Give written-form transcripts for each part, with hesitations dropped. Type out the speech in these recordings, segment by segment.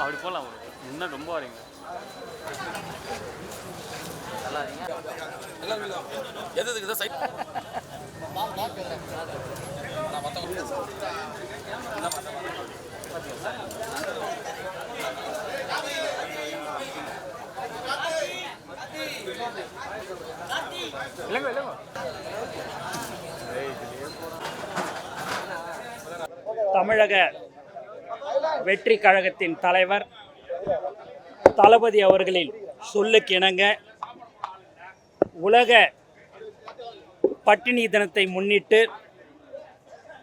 அப்படி போகலாம் இன்னும் ரொம்ப வரீங்க எதுக்கு சைட் இல்லைங்க இல்லைங்க தமிழக வெற்றி கழகத்தின் தலைவர் தளபதி அவர்களின் சொல்லுக்கிணங்க உலக பட்டினி தினத்தை முன்னிட்டு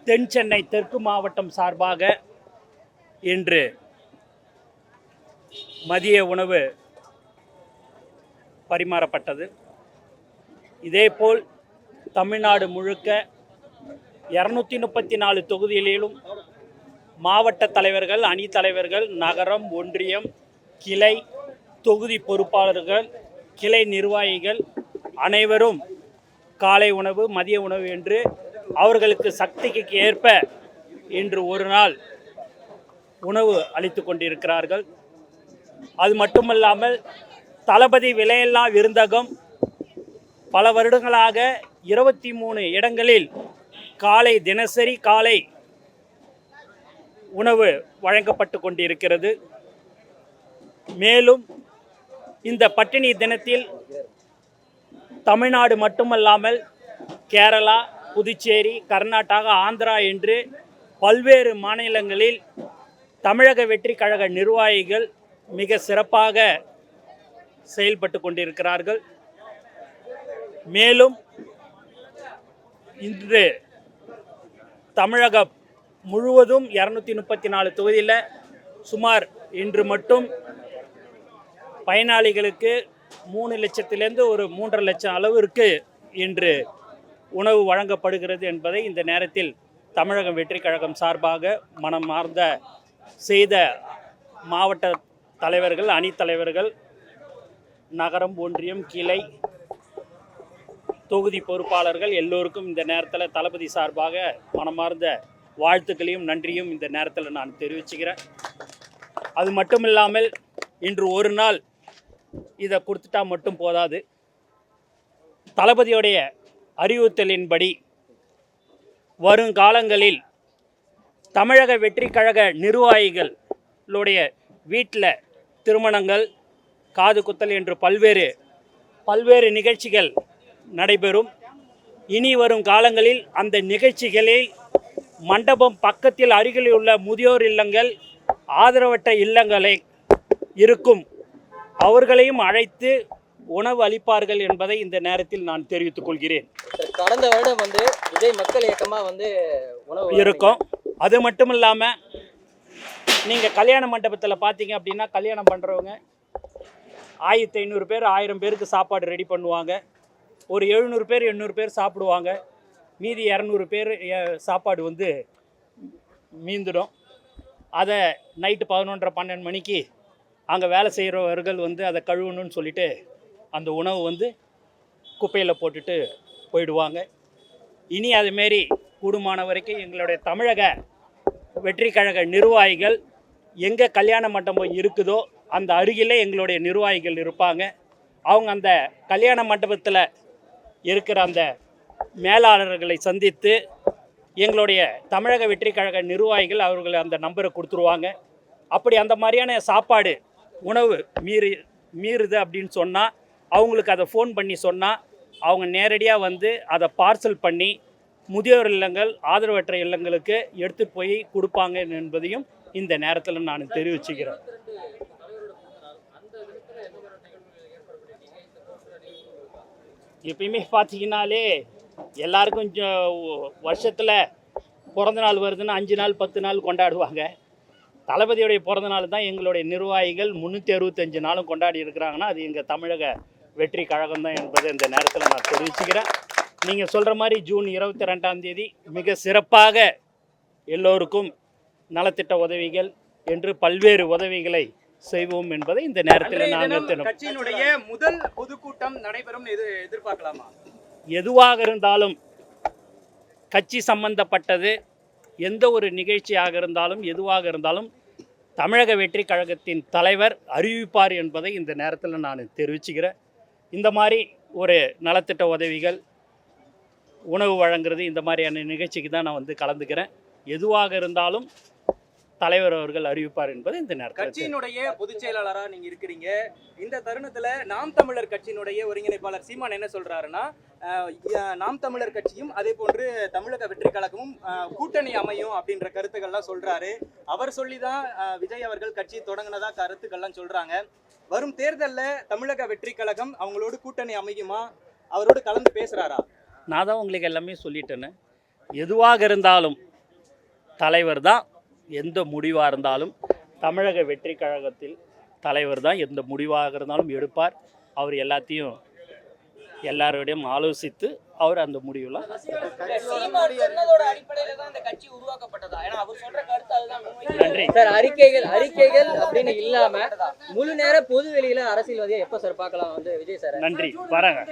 தென் சென்னை தெற்கு மாவட்டம் சார்பாக இன்று மதிய உணவு பரிமாறப்பட்டது. இதேபோல் தமிழ்நாடு முழுக்க 234 தொகுதிகளிலும் மாவட்ட தலைவர்கள், அணி தலைவர்கள், நகரம், ஒன்றியம், கிளை, தொகுதி பொறுப்பாளர்கள், கிளை நிர்வாகிகள் அனைவரும் காலை உணவு, மதிய உணவு என்று அவர்களுக்கு சக்திக்கு ஏற்ப இன்று ஒரு நாள் உணவு அளித்து கொண்டிருக்கிறார்கள். அது மட்டுமல்லாமல் தளபதி விலையில்லா விருந்தகம் பல வருடங்களாக 23 இடங்களில் தினசரி காலை உணவு வழங்கப்பட்டு கொண்டிருக்கிறது. மேலும் இந்த பட்டினி தினத்தில் தமிழ்நாடு மட்டுமல்லாமல் கேரளா, புதுச்சேரி, கர்நாடகா, ஆந்திரா என்று பல்வேறு மாநிலங்களில் தமிழக வெற்றி கழக நிர்வாகிகள் மிக சிறப்பாக செயல்பட்டு கொண்டிருக்கிறார்கள். மேலும் இன்று தமிழகம் முழுவதும் 234 தொகுதியில் சுமார் இன்று மட்டும் பயனாளிகளுக்கு 3 லட்சத்திலிருந்து ஒரு 3.5 லட்சம் அளவிற்கு இன்று உணவு வழங்கப்படுகிறது என்பதை இந்த நேரத்தில் தமிழக வெற்றி கழகம் சார்பாக மனமார்ந்த செய்த மாவட்ட தலைவர்கள், அணி தலைவர்கள், நகரம், ஒன்றியம், கிளை, தொகுதி பொறுப்பாளர்கள் எல்லோருக்கும் இந்த நேரத்தில் தளபதி சார்பாக மனமார்ந்த வாழ்த்துக்களையும் நன்றியும் இந்த நேரத்தில் நான் தெரிவிச்சுக்கிறேன். அது மட்டும் இல்லாமல் இன்று ஒரு நாள் இதை கொடுத்துட்டா மட்டும் போதாது. தளபதியுடைய அறிவுறுத்தலின்படி வருங்காலங்களில் தமிழக வெற்றி கழக நிர்வாகிகளுடைய வீட்டில் திருமணங்கள், காது குத்தல் என்று பல்வேறு நிகழ்ச்சிகள் நடைபெறும். இனி வரும் காலங்களில் அந்த நிகழ்ச்சிகளில் மண்டபம் பக்கத்தில் அருகில் உள்ள முதியோர் இல்லங்கள், ஆதரவற்ற இல்லங்களை இருக்கும் அவர்களையும் அழைத்து உணவு அளிப்பார்கள் என்பதை இந்த நேரத்தில் நான் தெரிவித்துக் கொள்கிறேன். கடந்த வருடம் விஜய் மக்கள் இயக்கமாக உணவு இருக்கும். அது மட்டும் இல்லாமல் நீங்கள் கல்யாண மண்டபத்தில் பார்த்தீங்க அப்படின்னா கல்யாணம் பண்ணுறவங்க 1500 பேர் 1000 பேருக்கு சாப்பாடு ரெடி பண்ணுவாங்க. ஒரு 700 பேர் 800 பேர் சாப்பிடுவாங்க. மீதி 200 பேர் சாப்பாடு மீந்துடும். அதை நைட்டு 11:30 12 மணிக்கு அங்கே வேலை செய்கிறவர்கள் அதை கழுவணும்னு சொல்லிட்டு அந்த உணவு குப்பையில் போட்டுட்டு போயிடுவாங்க. இனி அதுமாரி கூடுமான வரைக்கும் எங்களுடைய தமிழக வெற்றி கழக நிர்வாகிகள் எங்கே கல்யாண மண்டபம் இருக்குதோ அந்த அருகிலே எங்களுடைய நிர்வாகிகள் இருப்பாங்க. அவங்க அந்த கல்யாண மண்டபத்தில் இருக்கிற அந்த மேலாளர்களை சந்தித்து எங்களுடைய தமிழக வெற்றி கழக நிர்வாகிகள் அவர்கள் அந்த நம்பரை கொடுத்துருவாங்க. அப்படி அந்த மாதிரியான சாப்பாடு உணவு மீறுது அப்படின்னு சொன்னால் அவங்களுக்கு அதை ஃபோன் பண்ணி சொன்னால் அவங்க நேரடியாக அதை பார்சல் பண்ணி முதியோர் இல்லங்கள், ஆதரவற்ற இல்லங்களுக்கு எடுத்துகிட்டு போய் கொடுப்பாங்க என்பதையும் இந்த நேரத்தில் நான் தெரிவிச்சுக்கிறேன். எப்பயுமே பார்த்தீங்கன்னாலே எல்லாருக்கும் வருஷத்தில் பிறந்த நாள் வருதுன்னா 5 நாள் 10 நாள் கொண்டாடுவாங்க. தளபதியுடைய பிறந்த நாள் தான் எங்களுடைய நிர்வாகிகள் 365 நாளும் கொண்டாடி இருக்கிறாங்கன்னா அது எங்கள் தமிழக வெற்றி கழகம் தான் என்பதை இந்த நேரத்தில் நான் தெரிவிச்சுக்கிறேன். நீங்கள் சொல்கிற மாதிரி ஜூன் 22ஆம் தேதி மிக சிறப்பாக எல்லோருக்கும் நலத்திட்ட உதவிகள் என்று பல்வேறு உதவிகளை செய்வோம் என்பதை இந்த நேரத்தில் நாங்கள் கட்சியினுடைய முதல் பொதுக்கூட்டம் நடைபெறும் எதிர்பார்க்கலாமா? எதுவாக இருந்தாலும் கட்சி சம்பந்தப்பட்டது எந்த ஒரு நிகழ்ச்சியாக இருந்தாலும் எதுவாக இருந்தாலும் தமிழக வெற்றி கழகத்தின் தலைவர் அறிவிப்பார் என்பதை இந்த நேரத்தில் நான் தெரிவிச்சுக்கிறேன். இந்த மாதிரி ஒரு நலத்திட்ட உதவிகள், உணவு வழங்குறது, இந்த மாதிரியான நிகழ்ச்சிக்கு தான் நான் வந்து கலந்துக்கிறேன். எதுவாக இருந்தாலும் தலைவர் அவர்கள் அறிவிப்பார் என்பது இந்த நேரத்தில். கட்சியினுடைய பொதுச் செயலாளரா நீங்க இருக்கிறீங்க. இந்த தருணத்துல நாம் தமிழர் கட்சியினுடைய ஒருங்கிணைப்பாளர் சீமான் என்ன சொல்றாருன்னா, நாம் தமிழர் கட்சியும் அதே போன்று தமிழக வெற்றி கழகமும் கூட்டணி அமையும் அப்படின்ற கருத்துக்கள்லாம் சொல்றாரு. அவர் சொல்லிதான் விஜய் அவர்கள் கட்சி தொடங்கினதா கருத்துக்கள்லாம் சொல்றாங்க. வரும் தேர்தலில் தமிழக வெற்றி கழகம் அவங்களோட கூட்டணி அமையுமா, அவரோடு கலந்து பேசுறாரா? நான் தான் உங்களுக்கு எல்லாமே சொல்லிட்டேன்னு. எதுவாக இருந்தாலும் தலைவர் தான், எந்த முடிவாக இருந்தாலும் தமிழக வெற்றி கழகத்தில் தலைவர் தான் எந்த முடிவாக இருந்தாலும் எடுப்பார். அவர் எல்லாத்தையும் எல்லாரோடையும் ஆலோசித்து அவர் அந்த முடிவுலாம். நன்றி சார். அறிக்கைகள் அப்படின்னு இல்லாம முழு நேர பொது வெளியில அரசியல்வாதியை எப்ப சார் பார்க்கலாம் வந்து விஜய் சார்? நன்றி, வரேங்க.